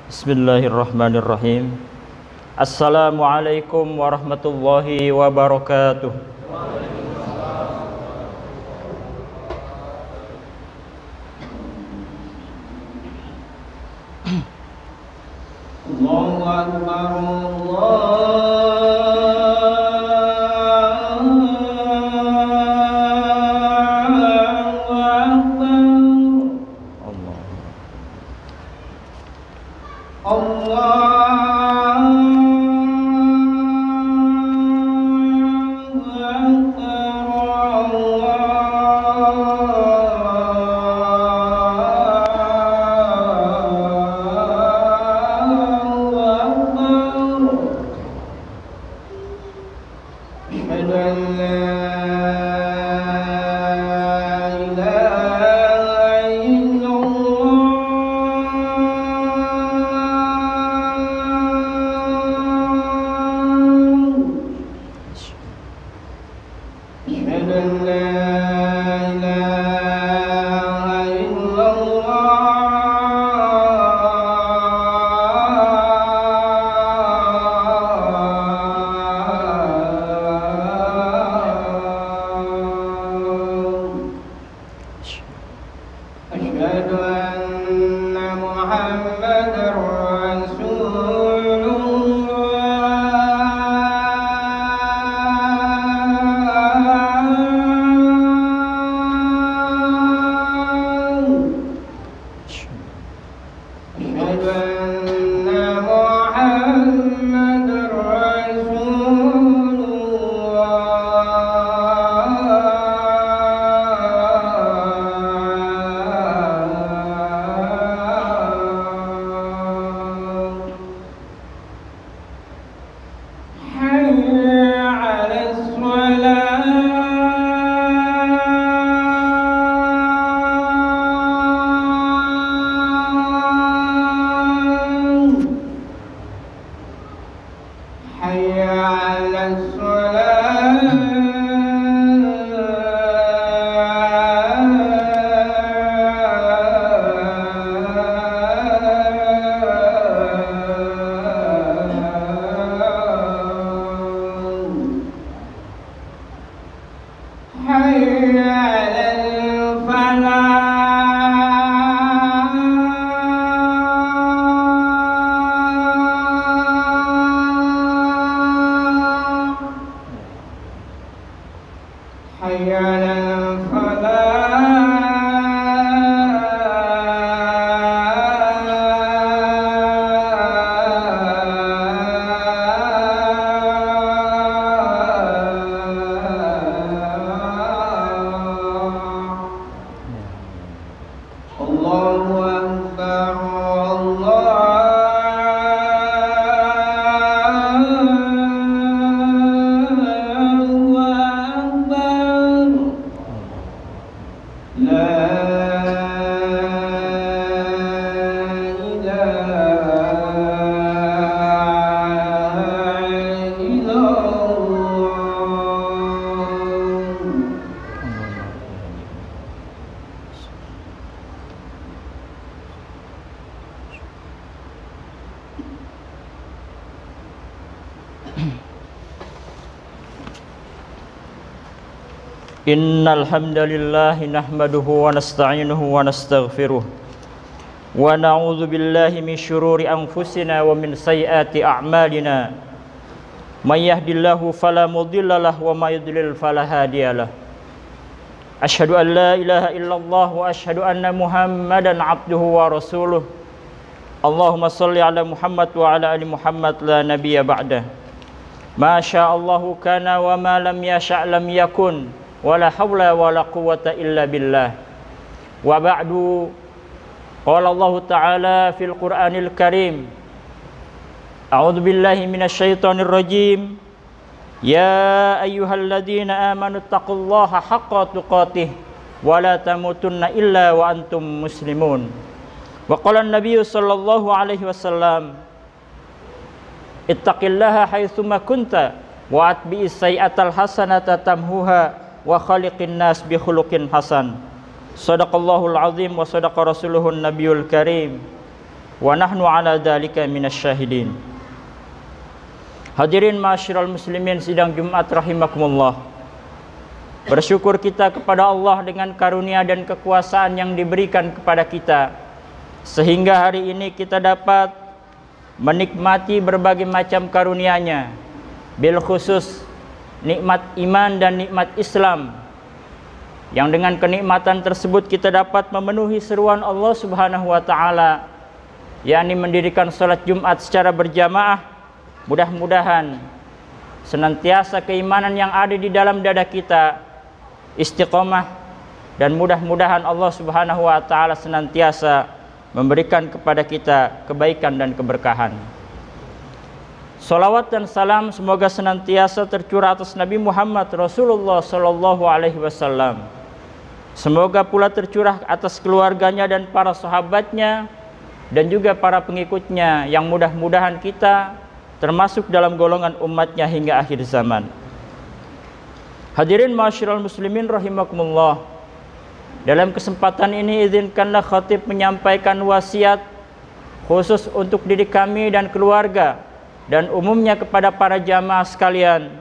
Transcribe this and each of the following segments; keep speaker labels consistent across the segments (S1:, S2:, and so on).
S1: Bismillahirrahmanirrahim. Assalamualaikum warahmatullahi wabarakatuh.
S2: Allahu Akbar,
S1: Innal hamdalillah nahmaduhu wa nasta'inuhu wa nastaghfiruh wa na'udzu billahi min syururi anfusina wa min sayyiati a'malina may yahdihillahu fala mudhillalah wa may yudlil fala hadiyalah. Asyhadu an la ilaha illallah wa asyhadu anna Muhammadan abduhu wa rasuluh. Allahumma shalli ala Muhammad wa ala ali Muhammad la nabiyya ba'dah. Ma sya'allahu kana wa ma lam yasha' lam yakun. Wala haula wala quwwata illa billah. Wa ba'du. Qala Allah Ta'ala fil Qur'anil Karim. A'udzu billahi minasyaitonir rajim. Ya ayyuhalladzina amanu taqullaha haqqa tuqatih wa la tamutunna illa wa antum muslimun. Wa qala an-nabiy sallallahu alaihi wasallam, ittaqillaha haitsu ma kunta wa atbi'is sayyi'atal hasanata tamhuha wa khaliqin nas bi khuluqin hasan. Shadaqallahul azim wa sadaqa rasuluhun nabiyul karim. wa nahnu ala dzalika minasyahidin. Hadirin ma'asyiral muslimin sidang Jumat rahimakumullah. Bersyukur kita kepada Allah dengan karunia dan kekuasaan yang diberikan kepada kita, sehingga hari ini kita dapat menikmati berbagai macam karunia-Nya, bil khusus nikmat iman dan nikmat Islam, yang dengan kenikmatan tersebut kita dapat memenuhi seruan Allah Subhanahu wa taala, yakni mendirikan salat Jumat secara berjamaah. Mudah-mudahan senantiasa keimanan yang ada di dalam dada kita istiqomah, dan mudah-mudahan Allah Subhanahu wa taala senantiasa memberikan kepada kita kebaikan dan keberkahan. Salawat dan salam semoga senantiasa tercurah atas Nabi Muhammad Rasulullah sallallahu alaihi wasallam. Semoga pula tercurah atas keluarganya dan para sahabatnya dan juga para pengikutnya, yang mudah-mudahan kita termasuk dalam golongan umatnya hingga akhir zaman. Hadirin ma'asyiral muslimin rahimakumullah. Dalam kesempatan ini izinkanlah khatib menyampaikan wasiat khusus untuk diri kami dan keluarga, dan umumnya kepada para jamaah sekalian.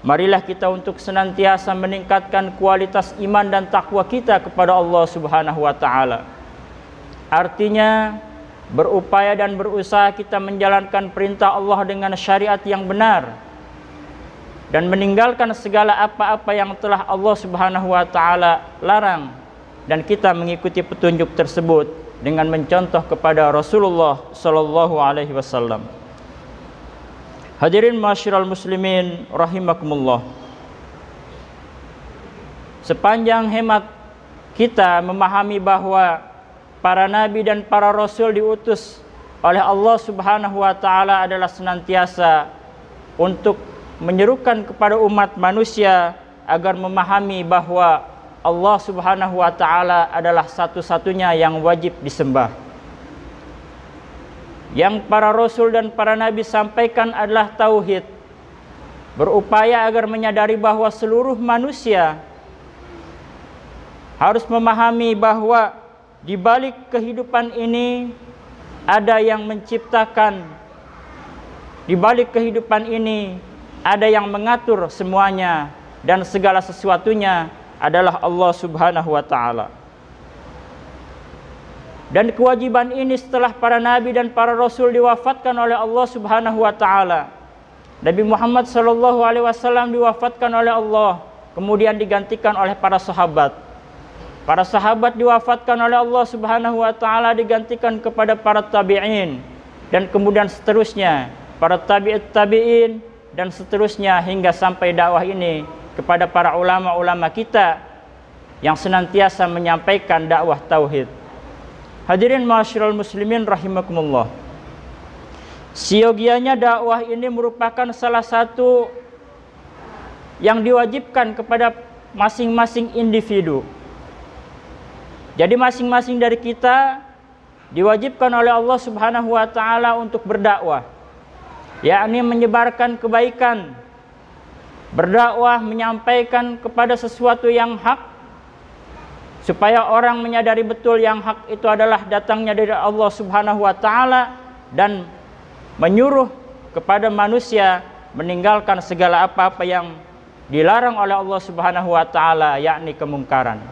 S1: Marilah kita untuk senantiasa meningkatkan kualitas iman dan takwa kita kepada Allah Subhanahu wa taala. Artinya berupaya dan berusaha kita menjalankan perintah Allah dengan syariat yang benar, dan meninggalkan segala apa-apa yang telah Allah Subhanahu wa taala larang, dan kita mengikuti petunjuk tersebut dengan mencontoh kepada Rasulullah sallallahu alaihi wasallam. Hadirin ma'asyiral muslimin rahimakumullah. Sepanjang hemat kita memahami bahwa para nabi dan para rasul diutus oleh Allah Subhanahu wa taala adalah senantiasa untuk menyerukan kepada umat manusia agar memahami bahwa Allah Subhanahu wa taala adalah satu-satunya yang wajib disembah. Yang para rasul dan para nabi sampaikan adalah tauhid. Berupaya agar menyadari bahwa seluruh manusia harus memahami bahwa di balik kehidupan ini ada yang menciptakan, di balik kehidupan ini ada yang mengatur semuanya, dan segala sesuatunya adalah Allah Subhanahu wa taala. Dan kewajiban ini setelah para nabi dan para rasul diwafatkan oleh Allah Subhanahu wa taala. Nabi Muhammad sallallahu alaihi wasallam diwafatkan oleh Allah, kemudian digantikan oleh para sahabat. Para sahabat diwafatkan oleh Allah Subhanahu wa taala, digantikan kepada para tabi'in, dan kemudian seterusnya para tabi'in dan seterusnya hingga sampai dakwah ini kepada para ulama-ulama kita yang senantiasa menyampaikan dakwah tauhid. Hadirin ma'asyiral muslimin rahimakumullah. Siogianya dakwah ini merupakan salah satu yang diwajibkan kepada masing-masing individu. Jadi masing-masing dari kita diwajibkan oleh Allah Subhanahu wa taala untuk berdakwah, yakni menyebarkan kebaikan, berdakwah, menyampaikan kepada sesuatu yang hak, supaya orang menyadari betul yang hak itu adalah datangnya dari Allah Subhanahu wa taala, dan menyuruh kepada manusia meninggalkan segala apa-apa yang dilarang oleh Allah Subhanahu wa taala, yakni kemungkaran.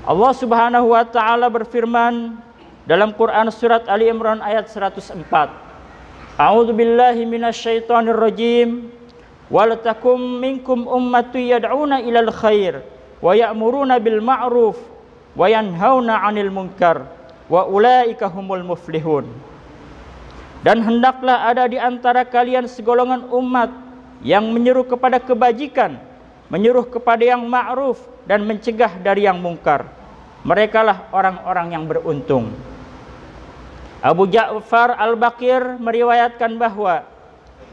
S1: Allah Subhanahu wa taala berfirman dalam Quran surat Ali Imran ayat 104. A'udzu billahi minasyaitonir rajim. Wal takum minkum ummatun yad'una ilal khair wa ya'muruna bil ma'ruf wa yanhauna 'anil munkar wa ulaika humul muflihun. Dan hendaklah ada di antara kalian segolongan umat yang menyeru kepada kebajikan, menyuruh kepada yang ma'ruf, dan mencegah dari yang mungkar. Merekalah orang-orang yang beruntung. Abu Ja'far Al-Baqir meriwayatkan bahwa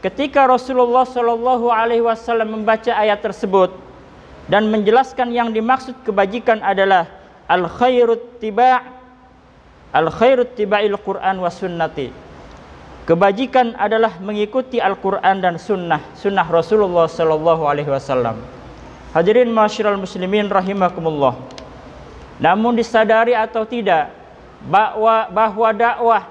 S1: ketika Rasulullah Shallallahu alaihi wasallam membaca ayat tersebut dan menjelaskan yang dimaksud kebajikan adalah al-khairut tiba'il Quran wa sunnati. Kebajikan adalah mengikuti Al-Quran dan sunnah Rasulullah Shallallahu alaihi wasallam. Hadirin ma'asyiral muslimin rahimakumullah. Namun disadari atau tidak bahwa dakwah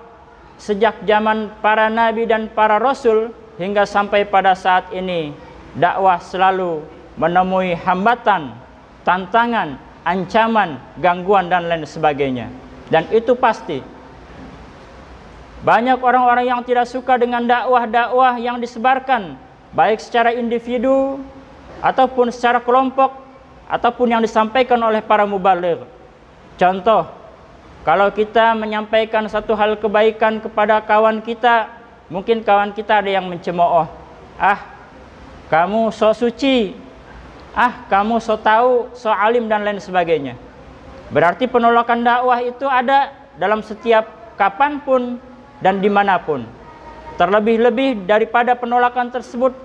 S1: sejak zaman para nabi dan para rasul hingga sampai pada saat ini, dakwah selalu menemui hambatan, tantangan, ancaman, gangguan dan lain sebagainya. Dan itu pasti. Banyak orang-orang yang tidak suka dengan dakwah-dakwah yang disebarkan, baik secara individu ataupun secara kelompok ataupun yang disampaikan oleh para mubaligh. Contoh, kalau kita menyampaikan satu hal kebaikan kepada kawan kita, mungkin kawan kita ada yang mencemooh, kamu so suci, kamu so tahu, so alim dan lain sebagainya. Berarti penolakan dakwah itu ada dalam setiap kapanpun dan dimanapun. Terlebih-lebih daripada penolakan tersebut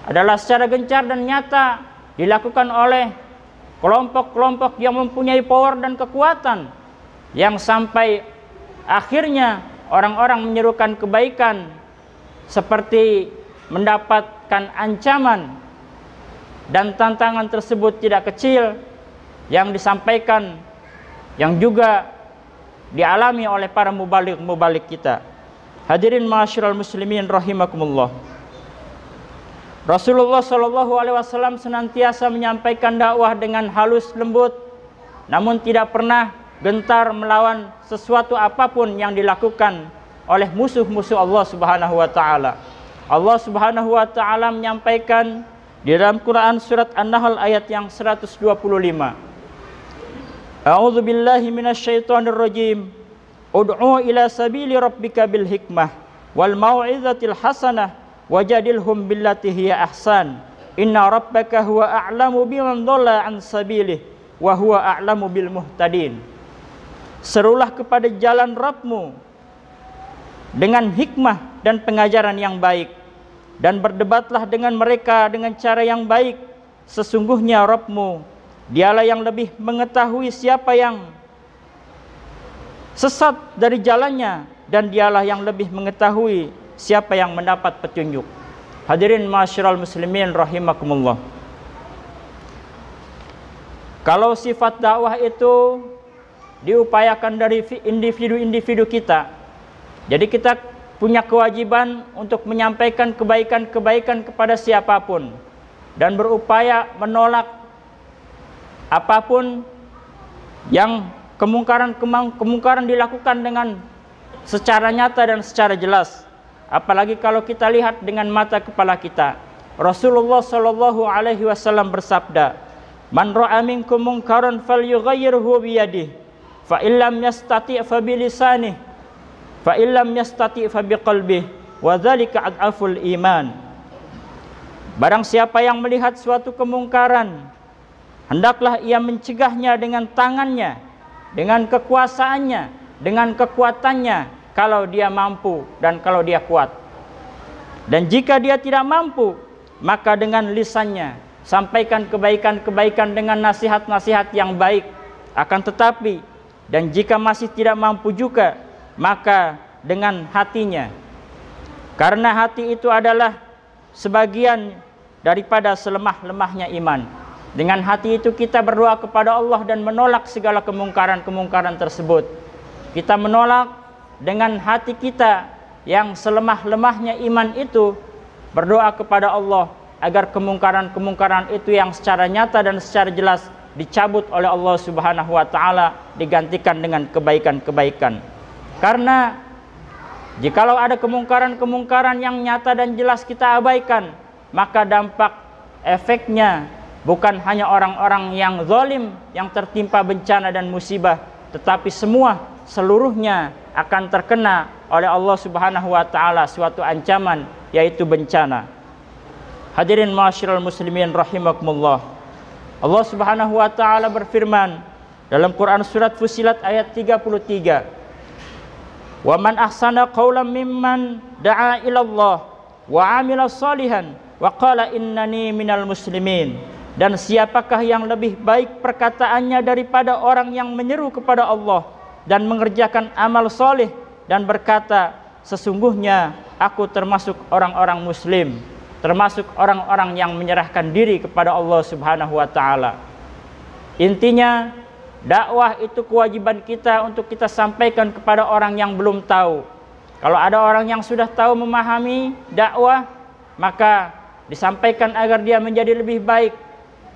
S1: adalah secara gencar dan nyata dilakukan oleh kelompok-kelompok yang mempunyai power dan kekuatan, yang sampai akhirnya orang-orang menyerukan kebaikan seperti mendapatkan ancaman, dan tantangan tersebut tidak kecil yang disampaikan, yang juga dialami oleh para mubaligh kita. Hadirin ma'asyiral muslimin rahimakumullah. Rasulullah SAW senantiasa menyampaikan dakwah dengan halus lembut, namun tidak pernah gentar melawan sesuatu apapun yang dilakukan oleh musuh-musuh Allah Subhanahu wa taala. Allah Subhanahu wa taala menyampaikan di dalam Quran surat An-Nahl ayat yang 125. A'udzu billahi minasyaitonir rajim. Ud'u ila sabili rabbika bil hikmah wal mau'izatil hasanah wajadilhum billati hiya ahsan. Inna rabbaka huwa a'lamu biman dhalla an sabilihi wa huwa a'lamu bil muhtadin. Serulah kepada jalan Rabbmu dengan hikmah dan pengajaran yang baik, dan berdebatlah dengan mereka dengan cara yang baik. Sesungguhnya Rabbmu, dialah yang lebih mengetahui siapa yang sesat dari jalannya, dan dialah yang lebih mengetahui siapa yang mendapat petunjuk. Hadirin ma'asyiral muslimin rahimakumullah. Kalau sifat dakwah itu diupayakan dari individu-individu kita, jadi kita punya kewajiban untuk menyampaikan kebaikan-kebaikan kepada siapapun dan berupaya menolak apapun yang kemungkaran dilakukan dengan secara nyata dan secara jelas. Apalagi kalau kita lihat dengan mata kepala kita. Rasulullah SAW bersabda, "Man ra'a minkum munkaran falyughayyirhu biyadihi, fa illam yastati' fa bilisanihi, fa illam yastati' fa biqalbihi, wa dzalika ad'aful iman." Barang siapa yang melihat suatu kemungkaran, hendaklah ia mencegahnya dengan tangannya, dengan kekuasaannya, dengan kekuatannya, kalau dia mampu dan kalau dia kuat. Dan jika dia tidak mampu, maka dengan lisannya, sampaikan kebaikan-kebaikan dengan nasihat-nasihat yang baik. Akan tetapi, dan jika masih tidak mampu juga, maka dengan hatinya. Karena hati itu adalah sebagian daripada selemah-lemahnya iman. Dengan hati itu kita berdoa kepada Allah dan menolak segala kemungkaran-kemungkaran tersebut. Kita menolak dengan hati kita yang selemah-lemahnya iman itu, berdoa kepada Allah agar kemungkaran-kemungkaran itu yang secara nyata dan secara jelas dicabut oleh Allah Subhanahu wa taala, digantikan dengan kebaikan-kebaikan. Karena jikalau ada kemungkaran-kemungkaran yang nyata dan jelas kita abaikan, maka dampak efeknya bukan hanya orang-orang yang zalim yang tertimpa bencana dan musibah, tetapi seluruhnya akan terkena oleh Allah Subhanahu wa taala suatu ancaman, yaitu bencana. Hadirin ma'asyiral muslimin rahimakumullah. Allah Subhanahu wa taala berfirman dalam Quran surat Fussilat ayat 33. Wa man ahsana qawlan mimman da'a ila Allah wa 'amila shalihan wa qala innani minal muslimin. Dan siapakah yang lebih baik perkataannya daripada orang yang menyeru kepada Allah dan mengerjakan amal soleh dan berkata, sesungguhnya aku termasuk orang-orang muslim, termasuk orang-orang yang menyerahkan diri kepada Allah Subhanahu wa taala. Intinya, Dakwah itu kewajiban kita untuk kita sampaikan kepada orang yang belum tahu. Kalau ada orang yang sudah tahu memahami dakwah, maka disampaikan agar dia menjadi lebih baik.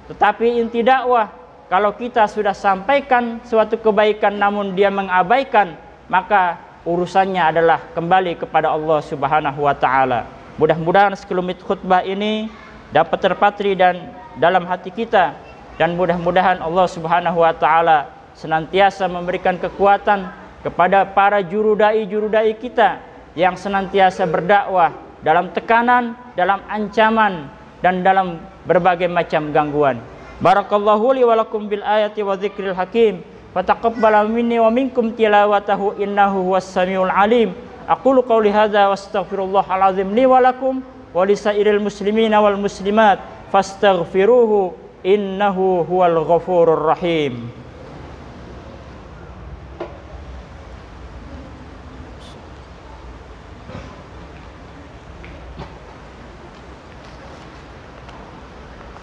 S1: Tetapi inti dakwah, kalau kita sudah sampaikan suatu kebaikan namun dia mengabaikan, maka urusannya adalah kembali kepada Allah Subhanahu wa taala. Mudah-mudahan sekelumit khutbah ini dapat terpatri dan dalam hati kita, dan mudah-mudahan Allah Subhanahu wa taala senantiasa memberikan kekuatan kepada para juru dai kita yang senantiasa berdakwah dalam tekanan, dalam ancaman, dan dalam berbagai macam gangguan. Barakallahu li wa lakum bil ayati wa dzikril hakim. Fataqabbal minni wa minkum tilawatahu innahu huwas samiul alim. Aqulu qawli hadza wa astaghfirullahal azim li wa lakum wa lisairil muslimina wal muslimat fastaghfiruhu innahu huwal ghafurur rahim.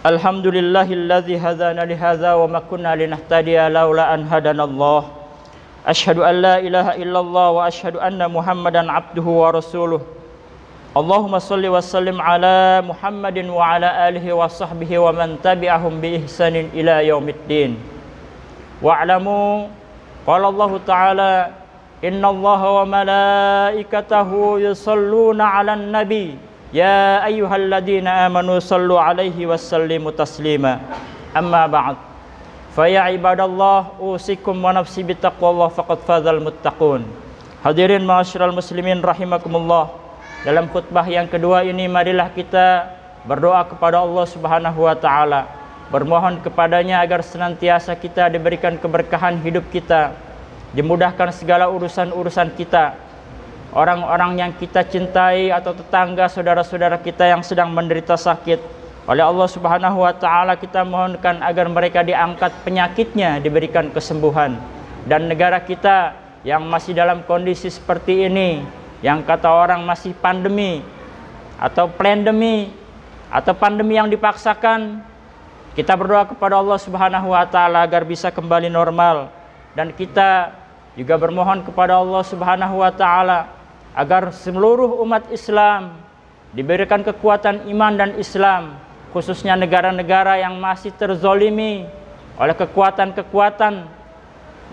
S1: Alhamdulillahilladzi hadana li hadza wa ma kunna linahtadiya laula an hadanallah. Asyhadu an la ilaha illallah wa asyhadu anna Muhammadan abduhu wa rasuluh. Allahumma shalli wa sallim ala Muhammadin wa ala alihi wa sahbihi wa man tabi'ahum bi ihsanin ila yaumiddin. Wa'lamu qala Allah ta'ala innallaha wa malaikatahu yusalluna 'alan nabi. Ya ayyuhalladzina amanu sallu alaihi wassallimu taslima. Amma ba'd. Fa ya ibadallah usikum wa nafsi bittaqwallah faqad fazal muttaqun. Hadirin ma'asyiral muslimin rahimakumullah. Dalam khutbah yang kedua ini marilah kita berdoa kepada Allah Subhanahu wa taala, bermohon kepadanya agar senantiasa kita diberikan keberkahan hidup kita, dimudahkan segala urusan-urusan kita. Orang-orang yang kita cintai atau tetangga, saudara-saudara kita yang sedang menderita sakit, oleh Allah Subhanahu wa taala kita mohonkan agar mereka diangkat penyakitnya, diberikan kesembuhan. Dan negara kita yang masih dalam kondisi seperti ini, yang kata orang masih pandemi atau plandemi atau pandemi yang dipaksakan, kita berdoa kepada Allah Subhanahu wa taala agar bisa kembali normal. Dan kita juga bermohon kepada Allah Subhanahu wa taala agar seluruh umat Islam diberikan kekuatan iman dan Islam, khususnya negara-negara yang masih terzolimi oleh kekuatan-kekuatan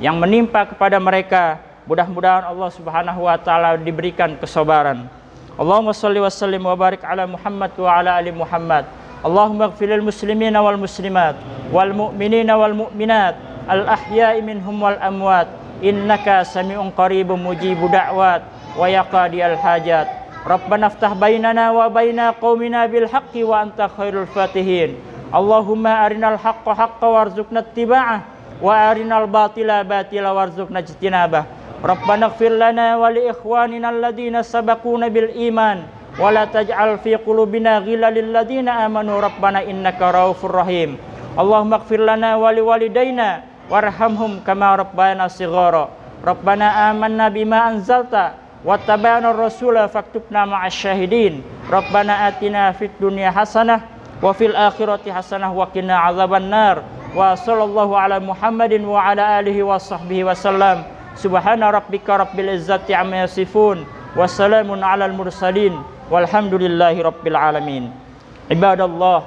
S1: yang menimpa kepada mereka. Mudah-mudahan Allah Subhanahu wa taala diberikan kesabaran. Allahumma shalli wa sallim wa barik ala Muhammad wa ala ali Muhammad. Allahumma ighfir lil muslimina wal muslimat wal mu'minina wal mu'minat al ahya'i minhum wal amwat innaka sami'un qaribun mujibu da'wat wa yaqadiyal hajat. Rabbana iftah bainana wa baina qaumina bil haqqi wa anta khairul fatihin. Allahumma arinal haqqa haqqa warzuqna ittiba'ah wa arinal batila batila warzuqna ijtinabah. Rabbana ighfir lana wa li ikhwanina alladhina sabaquna bil iman wa la taj'al fi qulubina ghillan lil ladzina amanu rabbana innaka raufur rahim. Allahumma ighfir lana wa li walidayna warhamhum kama rabbayana shighara. Rabbana amanna bima anzalta wattaba'na ar-rasula faktubna ma'asy syahidin. Rabbana atina fid dunya hasanah wa fil akhirati hasanah wa qina adzabannar. Wa sallallahu ala Muhammadin wa ala alihi wa sahbihi wasallam. Subhana rabbika rabbil izzati amma yasifun wa salamun alal mursalin walhamdulillahi rabbil alamin. Ibadallah,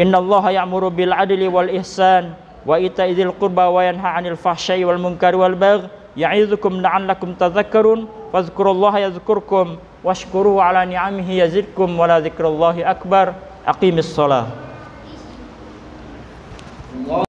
S1: innallaha ya'muru bil adli wal ihsan wa ita'i dzil qurba wa yanha 'anil fahsya'i wal munkari wal baghi ya'idukum la'allakum tadhakkarun. Fadhkurullaha yadhkurkum washkuruhu ala ni'amihi yazidkum wa la dzikrullahi akbar. Aqimis shalah.